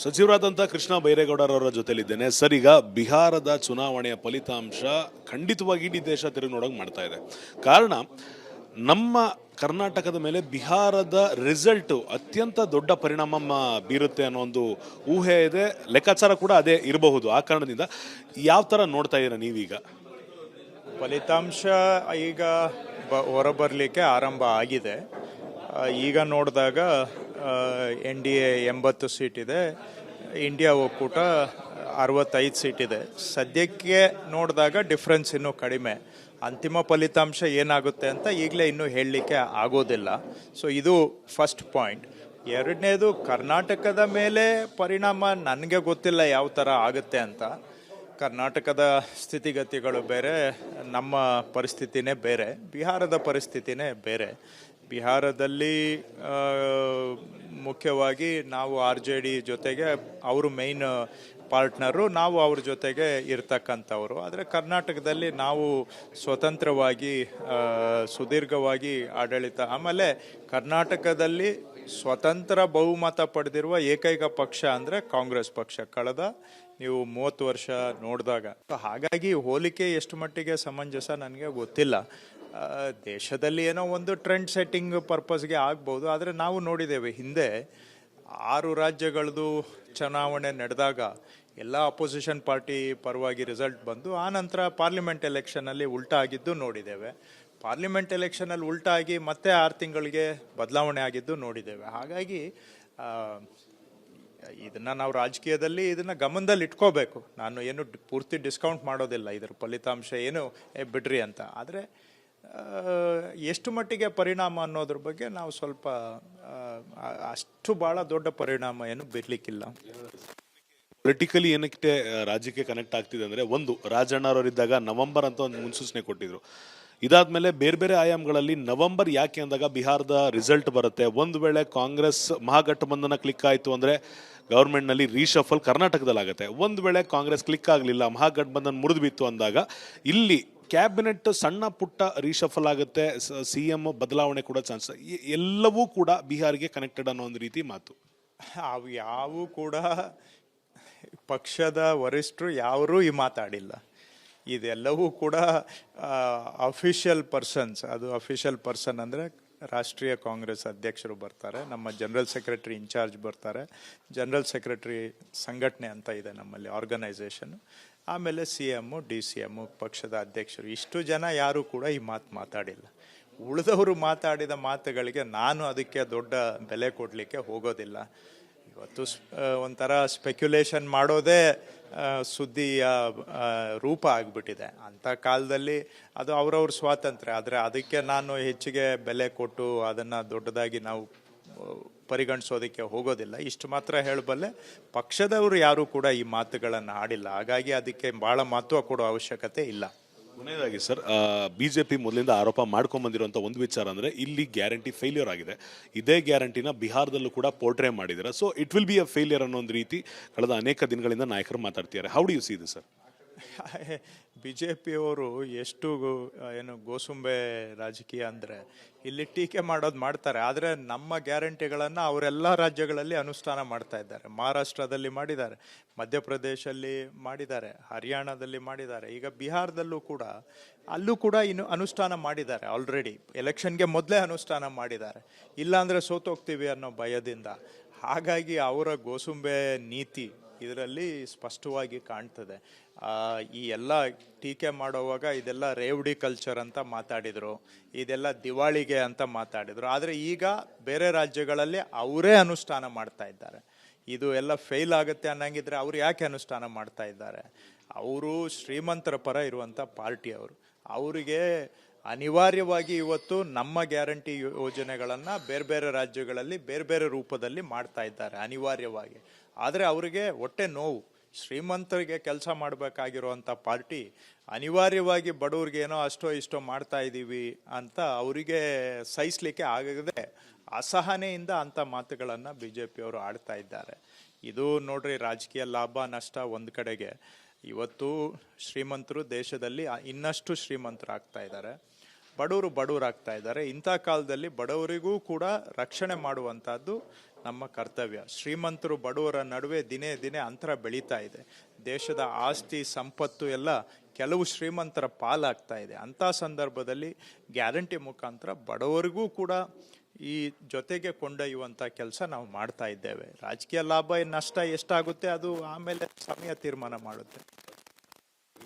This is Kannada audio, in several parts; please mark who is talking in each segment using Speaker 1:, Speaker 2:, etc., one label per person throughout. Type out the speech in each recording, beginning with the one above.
Speaker 1: ಸಚಿವರಾದಂಥ ಕೃಷ್ಣ ಬೈರೇಗೌಡರವರ ಜೊತೆಲಿದ್ದೇನೆ. ಸರ್, ಈಗ ಬಿಹಾರದ ಚುನಾವಣೆಯ ಫಲಿತಾಂಶ ಖಂಡಿತವಾಗಿ ಇಡೀ ದೇಶ ತಿರುಗಿ ನೋಡೋಕೆ ಮಾಡ್ತಾ ಇದೆ. ಕಾರಣ, ನಮ್ಮ ಕರ್ನಾಟಕದ ಮೇಲೆ ಬಿಹಾರದ ರಿಸಲ್ಟ್ ಅತ್ಯಂತ ದೊಡ್ಡ ಪರಿಣಾಮ ಬೀರುತ್ತೆ ಅನ್ನೋ ಒಂದು ಊಹೆ ಇದೆ, ಲೆಕ್ಕಾಚಾರ ಕೂಡ ಅದೇ ಇರಬಹುದು. ಆ ಕಾರಣದಿಂದ ಯಾವ ಥರ ನೋಡ್ತಾ ಇದ್ದೀರಾ ನೀವೀಗ?
Speaker 2: ಫಲಿತಾಂಶ ಈಗ ಹೊರಬರಲಿಕ್ಕೆ ಆರಂಭ ಆಗಿದೆ. ಈಗ ನೋಡಿದಾಗ NDA 80 ಸೀಟ್ ಇದೆ, ಇಂಡಿಯಾ ಒಕ್ಕೂಟ 65 ಸೀಟ್ ಇದೆ. ಸದ್ಯಕ್ಕೆ ನೋಡಿದಾಗ ಡಿಫ್ರೆನ್ಸ್ ಇನ್ನೂ ಕಡಿಮೆ. ಅಂತಿಮ ಫಲಿತಾಂಶ ಏನಾಗುತ್ತೆ ಅಂತ ಈಗಲೇ ಇನ್ನೂ ಹೇಳಲಿಕ್ಕೆ ಆಗೋದಿಲ್ಲ. ಸೊ ಇದು ಫಸ್ಟ್ ಪಾಯಿಂಟ್. ಎರಡನೇದು, ಕರ್ನಾಟಕದ ಮೇಲೆ ಪರಿಣಾಮ ನನಗೆ ಗೊತ್ತಿಲ್ಲ ಯಾವ ಥರ ಆಗುತ್ತೆ ಅಂತ. ಕರ್ನಾಟಕದ ಸ್ಥಿತಿಗತಿಗಳು ಬೇರೆ, ನಮ್ಮ ಪರಿಸ್ಥಿತಿನೇ ಬೇರೆ, ಬಿಹಾರದ ಪರಿಸ್ಥಿತಿನೇ ಬೇರೆ. ಬಿಹಾರದಲ್ಲಿ ಮುಖ್ಯವಾಗಿ ನಾವು RJD ಜೊತೆಗೆ ಅವರು ಮೇಯ್ನ್ ಪಾರ್ಟ್ನರು, ನಾವು ಅವ್ರ ಜೊತೆಗೆ ಇರ್ತಕ್ಕಂಥವ್ರು. ಆದರೆ ಕರ್ನಾಟಕದಲ್ಲಿ ನಾವು ಸ್ವತಂತ್ರವಾಗಿ ಸುದೀರ್ಘವಾಗಿ ಆಡಳಿತ, ಆಮೇಲೆ ಕರ್ನಾಟಕದಲ್ಲಿ ಸ್ವತಂತ್ರ ಬಹುಮತ ಪಡೆದಿರುವ ಏಕೈಕ ಪಕ್ಷ ಅಂದರೆ ಕಾಂಗ್ರೆಸ್ ಪಕ್ಷ ಕಳೆದ ನೀವು 30 ವರ್ಷ ನೋಡಿದಾಗ. ಹಾಗಾಗಿ ಹೋಲಿಕೆ ಎಷ್ಟು ಮಟ್ಟಿಗೆ ಸಮಂಜಸ ನನಗೆ ಗೊತ್ತಿಲ್ಲ. ದೇಶದಲ್ಲಿ ಏನೋ ಒಂದು ಟ್ರೆಂಡ್ ಸೆಟ್ಟಿಂಗ್ ಪರ್ಪಸ್ಗೆ ಆಗ್ಬೋದು. ಆದರೆ ನಾವು ನೋಡಿದ್ದೇವೆ ಹಿಂದೆ 6 ರಾಜ್ಯಗಳದ್ದು ಚುನಾವಣೆ ನಡೆದಾಗ ಎಲ್ಲ ಅಪೋಸಿಷನ್ ಪಾರ್ಟಿ ಪರವಾಗಿ ರಿಸಲ್ಟ್ ಬಂದು ಆ ನಂತರ ಪಾರ್ಲಿಮೆಂಟ್ ಎಲೆಕ್ಷನಲ್ಲಿ ಉಲ್ಟಾ ಆಗಿದ್ದು ನೋಡಿದ್ದೇವೆ. ಪಾರ್ಲಿಮೆಂಟ್ ಎಲೆಕ್ಷನಲ್ಲಿ ಉಲ್ಟಾ ಆಗಿ ಮತ್ತೆ 6 ತಿಂಗಳಿಗೆ ಬದಲಾವಣೆ ಆಗಿದ್ದು ನೋಡಿದ್ದೇವೆ. ಹಾಗಾಗಿ ಇದನ್ನು ನಾವು ರಾಜಕೀಯದಲ್ಲಿ ಇದನ್ನು ಗಮನದಲ್ಲಿ ಇಟ್ಕೋಬೇಕು. ನಾನು ಏನು ಪೂರ್ತಿ ಡಿಸ್ಕೌಂಟ್ ಮಾಡೋದಿಲ್ಲ ಇದರ ಫಲಿತಾಂಶ ಏನು ಬಿಡ್ರಿ ಅಂತ. ಆದರೆ ಎಷ್ಟು ಮಟ್ಟಿಗೆ ಪರಿಣಾಮ ಅನ್ನೋದ್ರ ಬಗ್ಗೆ ನಾವು ಸ್ವಲ್ಪ ಅಷ್ಟು ಭಾಳ ದೊಡ್ಡ ಪರಿಣಾಮ ಏನು ಬೀರ್ಲಿಕ್ಕಿಲ್ಲ.
Speaker 1: ಪೊಲಿಟಿಕಲಿ ಏನಕ್ಕೆ ರಾಜ್ಯಕ್ಕೆ ಕನೆಕ್ಟ್ ಆಗ್ತಿದೆ ಅಂದರೆ, ಒಂದು, ರಾಜಣ್ಣವರಿದ್ದಾಗ ನವೆಂಬರ್ ಅಂತ ಒಂದು ಮುನ್ಸೂಚನೆ ಕೊಟ್ಟಿದ್ರು. ಇದಾದ್ಮೇಲೆ ಬೇರೆ ಬೇರೆ ಆಯಾಮಗಳಲ್ಲಿ ನವೆಂಬರ್ ಯಾಕೆ ಅಂದಾಗ ಬಿಹಾರದ ರಿಸಲ್ಟ್ ಬರುತ್ತೆ. ಒಂದು ವೇಳೆ ಕಾಂಗ್ರೆಸ್ ಮಹಾಗಠಬಂಧನ ಕ್ಲಿಕ್ ಆಯಿತು ಅಂದರೆ ಗೌರ್ಮೆಂಟ್ನಲ್ಲಿ ರೀಶಫಲ್ ಕರ್ನಾಟಕದಲ್ಲಿ ಆಗುತ್ತೆ. ಒಂದು ವೇಳೆ ಕಾಂಗ್ರೆಸ್ ಕ್ಲಿಕ್ ಆಗಲಿಲ್ಲ, ಮಹಾಗಠಬಂಧನ್ ಮುರಿದು ಬಿತ್ತು ಅಂದಾಗ ಇಲ್ಲಿ ಕ್ಯಾಬಿನೆಟ್ ಸಣ್ಣ ಪುಟ್ಟ ರೀಶಫಲ್ ಆಗುತ್ತೆ, CM ಬದಲಾವಣೆ ಕೂಡ ಚಾನ್ಸ್. ಎಲ್ಲವೂ ಕೂಡ ಬಿಹಾರಿಗೆ ಕನೆಕ್ಟೆಡ್ ಅನ್ನೋ ಒಂದು ರೀತಿ ಮಾತು.
Speaker 2: ಅವು ಯಾವೂ ಕೂಡ ಪಕ್ಷದ ವರಿಷ್ಠರು ಯಾರೂ ಈ ಮಾತಾಡಿಲ್ಲ. ಇದೆಲ್ಲವೂ ಕೂಡ ಅಫಿಷಿಯಲ್ ಪರ್ಸನ್ಸ್. ಅದು ಅಫಿಷಿಯಲ್ ಪರ್ಸನ್ ಅಂದರೆ ರಾಷ್ಟ್ರೀಯ ಕಾಂಗ್ರೆಸ್ ಅಧ್ಯಕ್ಷರು ಬರ್ತಾರೆ, ನಮ್ಮ ಜನರಲ್ ಸೆಕ್ರೆಟರಿ ಇನ್ಚಾರ್ಜ್ ಬರ್ತಾರೆ, ಜನರಲ್ ಸೆಕ್ರೆಟರಿ ಸಂಘಟನೆ ಅಂತ ಇದೆ ನಮ್ಮಲ್ಲಿ ಆರ್ಗನೈಸೇಷನ್, ಆಮೇಲೆ CM, DCM, ಪಕ್ಷದ ಅಧ್ಯಕ್ಷರು. ಇಷ್ಟು ಜನ ಯಾರೂ ಕೂಡ ಈ ಮಾತಾಡಿಲ್ಲ. ಉಳಿದವರು ಮಾತಾಡಿದ ಮಾತುಗಳಿಗೆ ನಾನು ಅದಕ್ಕೆ ದೊಡ್ಡ ಬೆಲೆ ಕೊಡಲಿಕ್ಕೆ ಹೋಗೋದಿಲ್ಲ. ಇವತ್ತು ಒಂಥರ ಸ್ಪೆಕ್ಯುಲೇಷನ್ ಮಾಡೋದೇ ಸುದ್ದಿಯ ರೂಪ ಆಗಿಬಿಟ್ಟಿದೆ. ಅಂಥ ಕಾಲದಲ್ಲಿ ಅದು ಅವರವ್ರ ಸ್ವಾತಂತ್ರ್ಯ. ಆದರೆ ಅದಕ್ಕೆ ನಾನು ಹೆಚ್ಚಿಗೆ ಬೆಲೆ ಕೊಟ್ಟು ಅದನ್ನು ದೊಡ್ಡದಾಗಿ ನಾವು ಪರಿಗಣಿಸೋದಕ್ಕೆ ಹೋಗೋದಿಲ್ಲ. ಇಷ್ಟು ಮಾತ್ರ ಹೇಳಬಲ್ಲೆ, ಪಕ್ಷದವರು ಯಾರೂ ಕೂಡ ಈ ಮಾತುಗಳನ್ನು ಆಡಿಲ್ಲ. ಹಾಗಾಗಿ ಅದಕ್ಕೆ ಭಾಳ ಮಹತ್ವ ಕೊಡೋ ಅವಶ್ಯಕತೆ ಇಲ್ಲ.
Speaker 1: ಕೊನೆಯದಾಗಿ ಸರ್, BJP ಮೊದಲಿಂದ ಆರೋಪ ಮಾಡ್ಕೊಂಡ್ಬಂದಿರುವಂಥ ಒಂದು ವಿಚಾರ ಅಂದರೆ ಇಲ್ಲಿ ಗ್ಯಾರಂಟಿ ಫೇಲ್ಯೂರ್ ಆಗಿದೆ. ಇದೇ ಗ್ಯಾರಂಟಿನ ಬಿಹಾರದಲ್ಲೂ ಕೂಡ ಪೋರ್ಟ್ರೇ ಮಾಡಿದ್ದಾರೆ. So it will be a failure ಅನ್ನೋ ಒಂದು ರೀತಿ ಕಳೆದ ಅನೇಕ ದಿನಗಳಿಂದ ನಾಯಕರು ಮಾತಾಡ್ತಿದ್ದಾರೆ. How do you see this sir?
Speaker 2: BJPಯವರು ಎಷ್ಟು ಏನು ಗೋಸುಂಬೆ ರಾಜಕೀಯ ಅಂದರೆ ಇಲ್ಲಿ ಟೀಕೆ ಮಾಡೋದು ಮಾಡ್ತಾರೆ. ಆದರೆ ನಮ್ಮ ಗ್ಯಾರಂಟಿಗಳನ್ನು ಅವರೆಲ್ಲ ರಾಜ್ಯಗಳಲ್ಲಿ ಅನುಷ್ಠಾನ ಮಾಡ್ತಾ ಇದ್ದಾರೆ. ಮಹಾರಾಷ್ಟ್ರದಲ್ಲಿ ಮಾಡಿದ್ದಾರೆ, ಮಧ್ಯಪ್ರದೇಶಲ್ಲಿ ಮಾಡಿದ್ದಾರೆ, ಹರಿಯಾಣದಲ್ಲಿ ಮಾಡಿದ್ದಾರೆ, ಈಗ ಬಿಹಾರದಲ್ಲೂ ಕೂಡ ಅಲ್ಲೂ ಕೂಡ ಇನ್ನು ಅನುಷ್ಠಾನ ಮಾಡಿದ್ದಾರೆ. ಆಲ್ರೆಡಿ ಎಲೆಕ್ಷನ್ಗೆ ಮೊದಲೇ ಅನುಷ್ಠಾನ ಮಾಡಿದ್ದಾರೆ. ಇಲ್ಲಾಂದರೆ ಸೋತೋಗ್ತೀವಿ ಅನ್ನೋ ಭಯದಿಂದ. ಹಾಗಾಗಿ ಅವರ ಗೋಸುಂಬೆ ನೀತಿ ಇದರಲ್ಲಿ ಸ್ಪಷ್ಟವಾಗಿ ಕಾಣ್ತದೆ. ಈ ಎಲ್ಲ ಟೀಕೆ ಮಾಡೋವಾಗ ಇದೆಲ್ಲ ರೇವಡಿ ಕಲ್ಚರ್ ಅಂತ ಮಾತಾಡಿದರು, ಇದೆಲ್ಲ ದಿವಾಳಿಗೆ ಅಂತ ಮಾತಾಡಿದರು. ಆದರೆ ಈಗ ಬೇರೆ ರಾಜ್ಯಗಳಲ್ಲಿ ಅವರೇ ಅನುಷ್ಠಾನ ಮಾಡ್ತಾ ಇದ್ದಾರೆ. ಇದು ಎಲ್ಲ ಫೇಲ್ ಆಗುತ್ತೆ ಅನ್ನಂಗಿದ್ರೆ ಅವ್ರು ಯಾಕೆ ಅನುಷ್ಠಾನ ಮಾಡ್ತಾ ಇದ್ದಾರೆ? ಅವರು ಶ್ರೀಮಂತರ ಪರ ಇರುವಂಥ ಪಾರ್ಟಿ ಅವರು. ಅವರಿಗೆ ಅನಿವಾರ್ಯವಾಗಿ ಇವತ್ತು ನಮ್ಮ ಗ್ಯಾರಂಟಿ ಯೋಜನೆಗಳನ್ನು ಬೇರೆ ಬೇರೆ ರಾಜ್ಯಗಳಲ್ಲಿ ಬೇರೆ ಬೇರೆ ರೂಪದಲ್ಲಿ ಮಾಡ್ತಾ ಇದ್ದಾರೆ ಅನಿವಾರ್ಯವಾಗಿ. ಆದರೆ ಅವರಿಗೆ ಹೊಟ್ಟೆ ನೋವು. ಶ್ರೀಮಂತರಿಗೆ ಕೆಲಸ ಮಾಡಬೇಕಾಗಿರುವಂಥ ಪಾರ್ಟಿ ಅನಿವಾರ್ಯವಾಗಿ ಬಡವ್ರಿಗೆ ಏನೋ ಅಷ್ಟೋ ಇಷ್ಟೋ ಮಾಡ್ತಾ ಇದ್ದೀವಿ ಅಂತ ಅವರಿಗೆ ಸಹಿಸಲಿಕ್ಕೆ ಆಗದೆ ಅಸಹನೆಯಿಂದ ಅಂಥ ಮಾತುಗಳನ್ನು BJPಯವರು ಆಡ್ತಾ ಇದ್ದಾರೆ. ಇದು ನೋಡ್ರಿ, ರಾಜಕೀಯ ಲಾಭ ನಷ್ಟ ಒಂದು ಕಡೆಗೆ. ಇವತ್ತು ಶ್ರೀಮಂತರು ದೇಶದಲ್ಲಿ ಇನ್ನಷ್ಟು ಶ್ರೀಮಂತರಾಗ್ತಾ ಇದ್ದಾರೆ, ಬಡವರಾಗ್ತಾ ಇದ್ದಾರೆ. ಇಂಥ ಕಾಲದಲ್ಲಿ ಬಡವರಿಗೂ ಕೂಡ ರಕ್ಷಣೆ ಮಾಡುವಂಥದ್ದು ನಮ್ಮ ಕರ್ತವ್ಯ. ಶ್ರೀಮಂತರು ಬಡವರ ನಡುವೆ ದಿನೇ ದಿನೇ ಅಂತರ ಬೆಳೀತಾ ಇದೆ. ದೇಶದ ಆಸ್ತಿ ಸಂಪತ್ತು ಎಲ್ಲ ಕೆಲವು ಶ್ರೀಮಂತರ ಪಾಲಾಗ್ತಾ ಇದೆ. ಅಂಥ ಸಂದರ್ಭದಲ್ಲಿ ಗ್ಯಾರಂಟಿ ಮುಖಾಂತರ ಬಡವರಿಗೂ ಕೂಡ ಈ ಜೊತೆಗೆ ಕೊಂಡೊಯ್ಯುವಂಥ ಕೆಲಸ ನಾವು ಮಾಡ್ತಾ ಇದ್ದೇವೆ. ರಾಜಕೀಯ ಲಾಭ ನಷ್ಟ ಎಷ್ಟಾಗುತ್ತೆ ಅದು ಆಮೇಲೆ ಸಮಯ ತೀರ್ಮಾನ ಮಾಡುತ್ತೆ.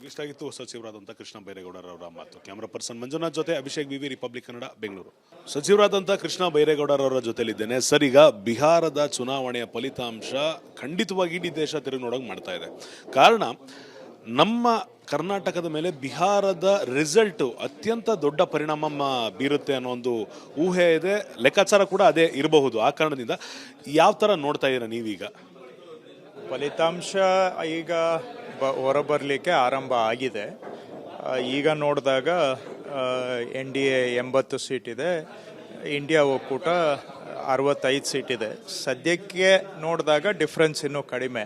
Speaker 1: ಇಷ್ಟಾಗಿತ್ತು ಸಚಿವರಾದಂಥ ಕೃಷ್ಣ ಬೈರೇಗೌಡರವರ ಮಾತು. ಕ್ಯಾಮರಾ ಪರ್ಸನ್ ಮಂಜುನಾಥ್ ಜೊತೆ ಅಭಿಷೇಕ್ ವಿವಿ, ರಿಪಬ್ಲಿಕ್ ಕನ್ನಡ, ಬೆಂಗಳೂರು. ಸಚಿವರಾದಂಥ ಕೃಷ್ಣ ಬೈರೇಗೌಡರವರ ಜೊತೆಲಿದ್ದೇನೆ. ಸರ್, ಈಗ ಬಿಹಾರದ ಚುನಾವಣೆಯ ಫಲಿತಾಂಶ ಖಂಡಿತವಾಗಿ ಇಡೀ ದೇಶ ತಿರುಗಿ ನೋಡೋಕೆ ಮಾಡ್ತಾ ಇದೆ. ಕಾರಣ, ನಮ್ಮ ಕರ್ನಾಟಕದ ಮೇಲೆ ಬಿಹಾರದ ರಿಸಲ್ಟ್ ಅತ್ಯಂತ ದೊಡ್ಡ ಪರಿಣಾಮ ಬೀರುತ್ತೆ ಅನ್ನೋ ಒಂದು ಊಹೆ ಇದೆ, ಲೆಕ್ಕಾಚಾರ ಕೂಡ ಅದೇ ಇರಬಹುದು. ಆ ಕಾರಣದಿಂದ ಯಾವ ಥರ ನೋಡ್ತಾ ಇದ್ದೀರಾ ನೀವೀಗ?
Speaker 2: ಫಲಿತಾಂಶ ಈಗ ಹೊರಬರಲಿಕ್ಕೆ ಆರಂಭ ಆಗಿದೆ. ಈಗ ನೋಡಿದಾಗ NDA 80 ಸೀಟ್ ಇದೆ, ಇಂಡಿಯಾ ಒಕ್ಕೂಟ 65 ಸೀಟ್ ಇದೆ. ಸದ್ಯಕ್ಕೆ ನೋಡಿದಾಗ ಡಿಫ್ರೆನ್ಸ್ ಇನ್ನೂ ಕಡಿಮೆ.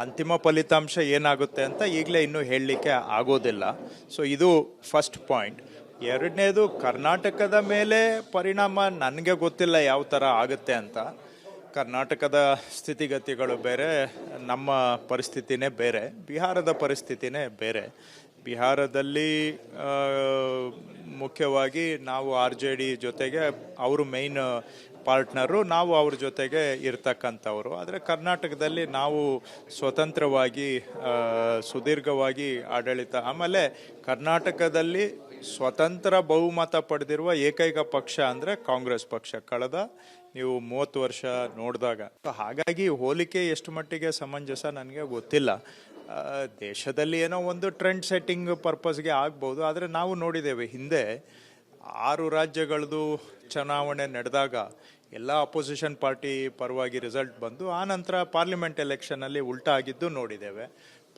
Speaker 2: ಅಂತಿಮ ಫಲಿತಾಂಶ ಏನಾಗುತ್ತೆ ಅಂತ ಈಗಲೇ ಇನ್ನೂ ಹೇಳಲಿಕ್ಕೆ ಆಗೋದಿಲ್ಲ. ಸೊ ಇದು ಫಸ್ಟ್ ಪಾಯಿಂಟ್. ಎರಡನೇದು, ಕರ್ನಾಟಕದ ಮೇಲೆ ಪರಿಣಾಮ ನನಗೆ ಗೊತ್ತಿಲ್ಲ ಯಾವ ಥರ ಆಗುತ್ತೆ ಅಂತ. ಕರ್ನಾಟಕದ ಸ್ಥಿತಿಗತಿಗಳು ಬೇರೆ, ನಮ್ಮ ಪರಿಸ್ಥಿತಿನೇ ಬೇರೆ, ಬಿಹಾರದ ಪರಿಸ್ಥಿತಿನೇ ಬೇರೆ. ಬಿಹಾರದಲ್ಲಿ ಮುಖ್ಯವಾಗಿ ನಾವು RJD ಜೊತೆಗೆ ಅವರು ಮೇಯ್ನ್ ಪಾರ್ಟ್ನರು, ನಾವು ಅವ್ರ ಜೊತೆಗೆ ಇರ್ತಕ್ಕಂಥವ್ರು. ಆದರೆ ಕರ್ನಾಟಕದಲ್ಲಿ ನಾವು ಸ್ವತಂತ್ರವಾಗಿ ಸುದೀರ್ಘವಾಗಿ ಆಡಳಿತ, ಆಮೇಲೆ ಕರ್ನಾಟಕದಲ್ಲಿ ಸ್ವತಂತ್ರ ಬಹುಮತ ಪಡೆದಿರುವ ಏಕೈಕ ಪಕ್ಷ ಅಂದರೆ ಕಾಂಗ್ರೆಸ್ ಪಕ್ಷ ಕಳೆದ ನೀವು 30 ವರ್ಷ ನೋಡಿದಾಗ. ಹಾಗಾಗಿ ಹೋಲಿಕೆ ಎಷ್ಟು ಮಟ್ಟಿಗೆ ಸಮಂಜಸ ನನಗೆ ಗೊತ್ತಿಲ್ಲ. ದೇಶದಲ್ಲಿ ಏನೋ ಒಂದು ಟ್ರೆಂಡ್ ಸೆಟ್ಟಿಂಗ್ ಪರ್ಪಸ್ಗೆ ಆಗ್ಬೋದು. ಆದರೆ ನಾವು ನೋಡಿದ್ದೇವೆ ಹಿಂದೆ 6 ರಾಜ್ಯಗಳದ್ದು ಚುನಾವಣೆ ನಡೆದಾಗ ಎಲ್ಲ ಅಪೋಸಿಷನ್ ಪಾರ್ಟಿ ಪರವಾಗಿ ರಿಸಲ್ಟ್ ಬಂದು ಆ ನಂತರ ಪಾರ್ಲಿಮೆಂಟ್ ಎಲೆಕ್ಷನಲ್ಲಿ ಉಲ್ಟಾ ಆಗಿದ್ದು ನೋಡಿದ್ದೇವೆ.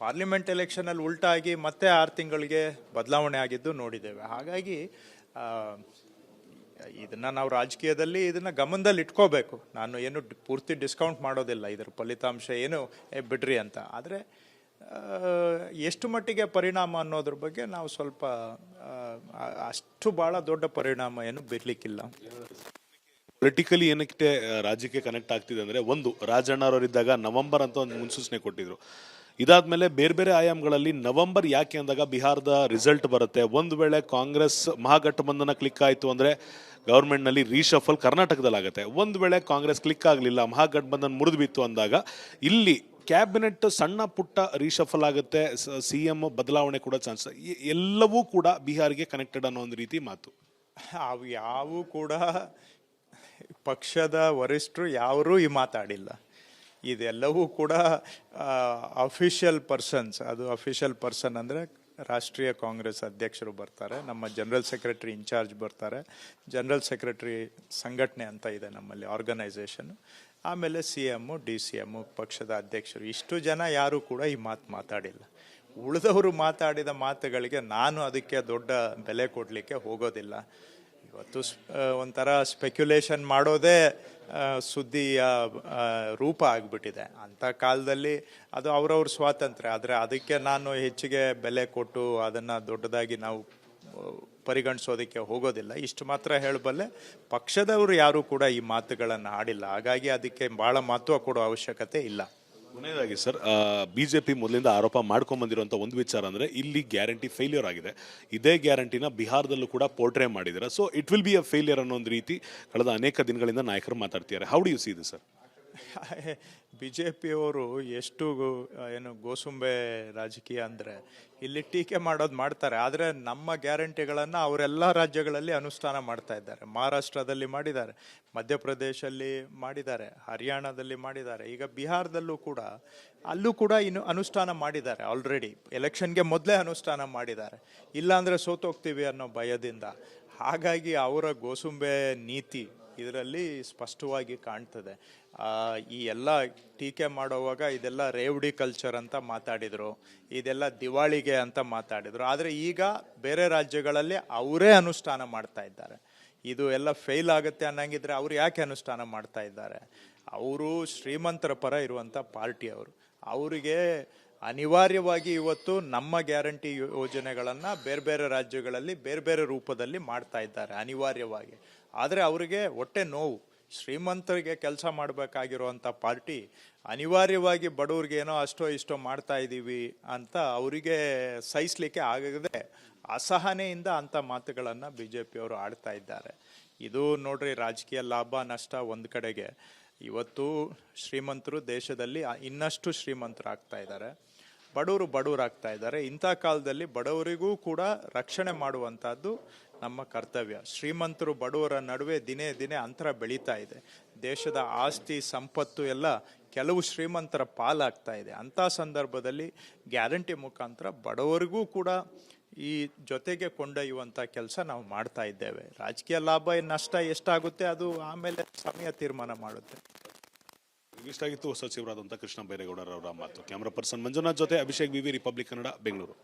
Speaker 2: ಪಾರ್ಲಿಮೆಂಟ್ ಎಲೆಕ್ಷನಲ್ಲಿ ಉಲ್ಟಾ ಆಗಿ ಮತ್ತೆ 6 ತಿಂಗಳಿಗೆ ಬದಲಾವಣೆ ಆಗಿದ್ದು ನೋಡಿದ್ದೇವೆ. ಹಾಗಾಗಿ ಇದನ್ನ ನಾವು ರಾಜಕೀಯದಲ್ಲಿ ಇದನ್ನ ಗಮನದಲ್ಲಿ ಇಟ್ಕೋಬೇಕು. ನಾನು ಏನು ಪೂರ್ತಿ ಡಿಸ್ಕೌಂಟ್ ಮಾಡೋದಿಲ್ಲ ಇದ್ರ ಫಲಿತಾಂಶ ಏನು ಬಿಡ್ರಿ ಅಂತ. ಆದರೆ ಎಷ್ಟು ಮಟ್ಟಿಗೆ ಪರಿಣಾಮ ಅನ್ನೋದ್ರ ಬಗ್ಗೆ ನಾವು ಸ್ವಲ್ಪ ಅಷ್ಟು ಬಹಳ ದೊಡ್ಡ ಪರಿಣಾಮ ಏನು ಬೀರ್ಲಿಕ್ಕಿಲ್ಲ.
Speaker 1: ಪೊಲಿಟಿಕಲಿ ಏನಕ್ಕೆ ರಾಜ್ಯಕ್ಕೆ ಕನೆಕ್ಟ್ ಆಗ್ತಿದೆ ಅಂದ್ರೆ, ಒಂದು, ರಾಜಣ್ಣವರಿದ್ದಾಗ ನವೆಂಬರ್ ಅಂತ ಒಂದು ಮುನ್ಸೂಚನೆ ಕೊಟ್ಟಿದ್ರು. ಇದಾದ್ಮೇಲೆ ಬೇರೆ ಬೇರೆ ಆಯಾಮಗಳಲ್ಲಿ ನವೆಂಬರ್ ಯಾಕೆ ಅಂದಾಗ ಬಿಹಾರದ ರಿಸಲ್ಟ್ ಬರುತ್ತೆ. ಒಂದು ವೇಳೆ ಕಾಂಗ್ರೆಸ್ ಮಹಾಗಠಬಂಧನ ಕ್ಲಿಕ್ ಆಯಿತು ಅಂದ್ರೆ ಗವರ್ಮೆಂಟ್ನಲ್ಲಿ ರೀಶಫಲ್ ಕರ್ನಾಟಕದಲ್ಲಿ ಆಗುತ್ತೆ. ಒಂದು ವೇಳೆ ಕಾಂಗ್ರೆಸ್ ಕ್ಲಿಕ್ ಆಗಲಿಲ್ಲ, ಮಹಾಗಠಬಂಧನ್ ಮುರಿದು ಬಿತ್ತು ಅಂದಾಗ ಇಲ್ಲಿ ಕ್ಯಾಬಿನೆಟ್ ಸಣ್ಣ ಪುಟ್ಟ ರೀಶಫಲ್ ಆಗುತ್ತೆ, CM ಬದಲಾವಣೆ ಕೂಡ ಚಾನ್ಸ್. ಎಲ್ಲವೂ ಕೂಡ ಬಿಹಾರಿಗೆ ಕನೆಕ್ಟೆಡ್ ಅನ್ನೋ ಒಂದು ರೀತಿ ಮಾತು.
Speaker 2: ಅವು ಯಾವೂ ಕೂಡ ಪಕ್ಷದ ವರಿಷ್ಠರು ಯಾರೂ ಈ ಮಾತಾಡಿಲ್ಲ. ಇದೆಲ್ಲವೂ ಕೂಡ ಅಫಿಷಿಯಲ್ ಪರ್ಸನ್ಸ್. ಅದು ಅಫಿಷಿಯಲ್ ಪರ್ಸನ್ ಅಂದರೆ ರಾಷ್ಟ್ರೀಯ ಕಾಂಗ್ರೆಸ್ ಅಧ್ಯಕ್ಷರು ಬರ್ತಾರೆ, ನಮ್ಮ ಜನರಲ್ ಸೆಕ್ರೆಟರಿ ಇನ್ಚಾರ್ಜ್ ಬರ್ತಾರೆ, ಜನರಲ್ ಸೆಕ್ರೆಟರಿ ಸಂಘಟನೆ ಅಂತ ಇದೆ ನಮ್ಮಲ್ಲಿ ಆರ್ಗನೈಸೇಷನ್, ಆಮೇಲೆ CM, DCM, ಪಕ್ಷದ ಅಧ್ಯಕ್ಷರು. ಇಷ್ಟು ಜನ ಯಾರು ಕೂಡ ಈ ಮಾತಾಡಿಲ್ಲ. ಉಳಿದವರು ಮಾತಾಡಿದ ಮಾತುಗಳಿಗೆ ನಾನು ಅದಕ್ಕೆ ದೊಡ್ಡ ಬೆಲೆ ಕೊಡಲಿಕ್ಕೆ ಹೋಗೋದಿಲ್ಲ. ಇವತ್ತು ಒಂಥರ ಸ್ಪೆಕ್ಯುಲೇಷನ್ ಮಾಡೋದೇ ಸುದ್ದಿಯ ರೂಪ ಆಗಿಬಿಟ್ಟಿದೆ. ಅಂಥ ಕಾಲದಲ್ಲಿ ಅದು ಅವ್ರವ್ರ ಸ್ವಾತಂತ್ರ್ಯ. ಆದರೆ ಅದಕ್ಕೆ ನಾನು ಹೆಚ್ಚಿಗೆ ಬೆಲೆ ಕೊಟ್ಟು ಅದನ್ನು ದೊಡ್ಡದಾಗಿ ನಾವು ಪರಿಗಣಿಸೋದಕ್ಕೆ ಹೋಗೋದಿಲ್ಲ. ಇಷ್ಟು ಮಾತ್ರ ಹೇಳಬಲ್ಲೆ, ಪಕ್ಷದವರು ಯಾರೂ ಕೂಡ ಈ ಮಾತುಗಳನ್ನು ಆಡಿಲ್ಲ. ಹಾಗಾಗಿ ಅದಕ್ಕೆ ಭಾಳ ಮಹತ್ವ ಕೊಡೋ ಅವಶ್ಯಕತೆ ಇಲ್ಲ.
Speaker 1: ಕೊನೆಯದಾಗಿ ಸರ್, BJP ಮೊದಲಿಂದ ಆರೋಪ ಮಾಡ್ಕೊಂಡ್ಬಂದಿರುವಂಥ ಒಂದು ವಿಚಾರ ಅಂದರೆ ಇಲ್ಲಿ ಗ್ಯಾರಂಟಿ ಫೇಲ್ಯೂರ್ ಆಗಿದೆ. ಇದೇ ಗ್ಯಾರಂಟಿನ ಬಿಹಾರದಲ್ಲೂ ಕೂಡ ಪೋರ್ಟ್ರೇ ಮಾಡಿದ್ದಾರೆ. So it will be a failure ಅನ್ನೋ ಒಂದು ರೀತಿ ಕಳೆದ ಅನೇಕ ದಿನಗಳಿಂದ ನಾಯಕರು ಮಾತಾಡ್ತಿದ್ದಾರೆ. How do you see this sir?
Speaker 2: BJPಯವರು ಎಷ್ಟು ಗೋಸುಂಬೆ ರಾಜಕೀಯ ಅಂದರೆ ಇಲ್ಲಿ ಟೀಕೆ ಮಾಡೋದು ಮಾಡ್ತಾರೆ. ಆದರೆ ನಮ್ಮ ಗ್ಯಾರಂಟಿಗಳನ್ನು ಅವರೆಲ್ಲ ರಾಜ್ಯಗಳಲ್ಲಿ ಅನುಷ್ಠಾನ ಮಾಡ್ತಾ ಇದ್ದಾರೆ. ಮಹಾರಾಷ್ಟ್ರದಲ್ಲಿ ಮಾಡಿದ್ದಾರೆ, ಮಧ್ಯಪ್ರದೇಶಲ್ಲಿ ಮಾಡಿದ್ದಾರೆ, ಹರಿಯಾಣದಲ್ಲಿ ಮಾಡಿದ್ದಾರೆ, ಈಗ ಬಿಹಾರದಲ್ಲೂ ಕೂಡ ಅಲ್ಲೂ ಕೂಡ ಇನ್ನು ಅನುಷ್ಠಾನ ಮಾಡಿದ್ದಾರೆ. ಆಲ್ರೆಡಿ ಎಲೆಕ್ಷನ್ಗೆ ಮೊದಲೇ ಅನುಷ್ಠಾನ ಮಾಡಿದ್ದಾರೆ. ಇಲ್ಲಾಂದರೆ ಸೋತೋಗ್ತೀವಿ ಅನ್ನೋ ಭಯದಿಂದ. ಹಾಗಾಗಿ ಅವರ ಗೋಸುಂಬೆ ನೀತಿ ಇದರಲ್ಲಿ ಸ್ಪಷ್ಟವಾಗಿ ಕಾಣ್ತದೆ. ಈ ಎಲ್ಲ ಟೀಕೆ ಮಾಡುವಾಗ ಇದೆಲ್ಲ ರೇವಡಿ ಕಲ್ಚರ್ ಅಂತ ಮಾತಾಡಿದರು, ಇದೆಲ್ಲ ದಿವಾಳಿಗೆ ಅಂತ ಮಾತಾಡಿದರು. ಆದರೆ ಈಗ ಬೇರೆ ರಾಜ್ಯಗಳಲ್ಲಿ ಅವರೇ ಅನುಷ್ಠಾನ ಮಾಡ್ತಾ ಇದ್ದಾರೆ. ಇದು ಎಲ್ಲ ಫೇಲ್ ಆಗುತ್ತೆ ಅನ್ನಂಗಿದ್ರೆ ಅವ್ರು ಯಾಕೆ ಅನುಷ್ಠಾನ ಮಾಡ್ತಾ ಇದ್ದಾರೆ? ಅವರು ಶ್ರೀಮಂತರ ಪರ ಇರುವಂಥ ಪಾರ್ಟಿ ಅವರು. ಅವರಿಗೆ ಅನಿವಾರ್ಯವಾಗಿ ಇವತ್ತು ನಮ್ಮ ಗ್ಯಾರಂಟಿ ಯೋಜನೆಗಳನ್ನು ಬೇರೆ ಬೇರೆ ರಾಜ್ಯಗಳಲ್ಲಿ ಬೇರೆ ಬೇರೆ ರೂಪದಲ್ಲಿ ಮಾಡ್ತಾ ಇದ್ದಾರೆ ಅನಿವಾರ್ಯವಾಗಿ. ಆದರೆ ಅವರಿಗೆ ಹೊಟ್ಟೆ ನೋವು. ಶ್ರೀಮಂತರಿಗೆ ಕೆಲಸ ಮಾಡಬೇಕಾಗಿರುವಂಥ ಪಾರ್ಟಿ ಅನಿವಾರ್ಯವಾಗಿ ಬಡವ್ರಿಗೆ ಏನೋ ಅಷ್ಟೋ ಇಷ್ಟೋ ಮಾಡ್ತಾ ಇದ್ದೀವಿ ಅಂತ ಅವರಿಗೆ ಸಹಿಸ್ಲಿಕ್ಕೆ ಆಗದೆ ಅಸಹನೆಯಿಂದ ಅಂಥ ಮಾತುಗಳನ್ನು ಬಿ ಜೆ ಪಿಯವರು ಆಡ್ತಾ ಇದ್ದಾರೆ. ಇದು ನೋಡ್ರಿ, ರಾಜಕೀಯ ಲಾಭ ನಷ್ಟ ಒಂದು ಕಡೆಗೆ, ಇವತ್ತು ಶ್ರೀಮಂತರು ದೇಶದಲ್ಲಿ ಇನ್ನಷ್ಟು ಶ್ರೀಮಂತರಾಗ್ತಾ ಇದ್ದಾರೆ, ಬಡವರಾಗ್ತಾ ಇದ್ದಾರೆ. ಇಂಥ ಕಾಲದಲ್ಲಿ ಬಡವರಿಗೂ ಕೂಡ ರಕ್ಷಣೆ ಮಾಡುವಂಥದ್ದು ನಮ್ಮ ಕರ್ತವ್ಯ. ಶ್ರೀಮಂತರು ಬಡವರ ನಡುವೆ ದಿನೇ ದಿನೇ ಅಂತರ ಬೆಳೀತಾ ಇದೆ. ದೇಶದ ಆಸ್ತಿ ಸಂಪತ್ತು ಎಲ್ಲ ಕೆಲವು ಶ್ರೀಮಂತರ ಪಾಲಾಗ್ತಾ ಇದೆ. ಅಂಥ ಸಂದರ್ಭದಲ್ಲಿ ಗ್ಯಾರಂಟಿ ಮುಖಾಂತರ ಬಡವರಿಗೂ ಕೂಡ ಈ ಜೊತೆಗೆ ಕೊಂಡೊಯ್ಯುವಂಥ ಕೆಲಸ ನಾವು ಮಾಡ್ತಾ ಇದ್ದೇವೆ. ರಾಜಕೀಯ ಲಾಭ ನಷ್ಟ ಎಷ್ಟಾಗುತ್ತೆ ಅದು ಆಮೇಲೆ ಸಮಯ ತೀರ್ಮಾನ ಮಾಡುತ್ತೆ.
Speaker 1: ಇಷ್ಟಾಗಿತ್ತು ಸಚಿವರಾದಂಥ ಕೃಷ್ಣ ಬೈರೇಗೌಡರವರ ಮಾತು. ಕ್ಯಾಮರಾ ಪರ್ಸನ್ ಮಂಜುನಾಥ್ ಜೊತೆ ಅಭಿಷೇಕ್ ವಿವಿ, ರಿಪಬ್ಲಿಕ್ ಕನ್ನಡ, ಬೆಂಗಳೂರು.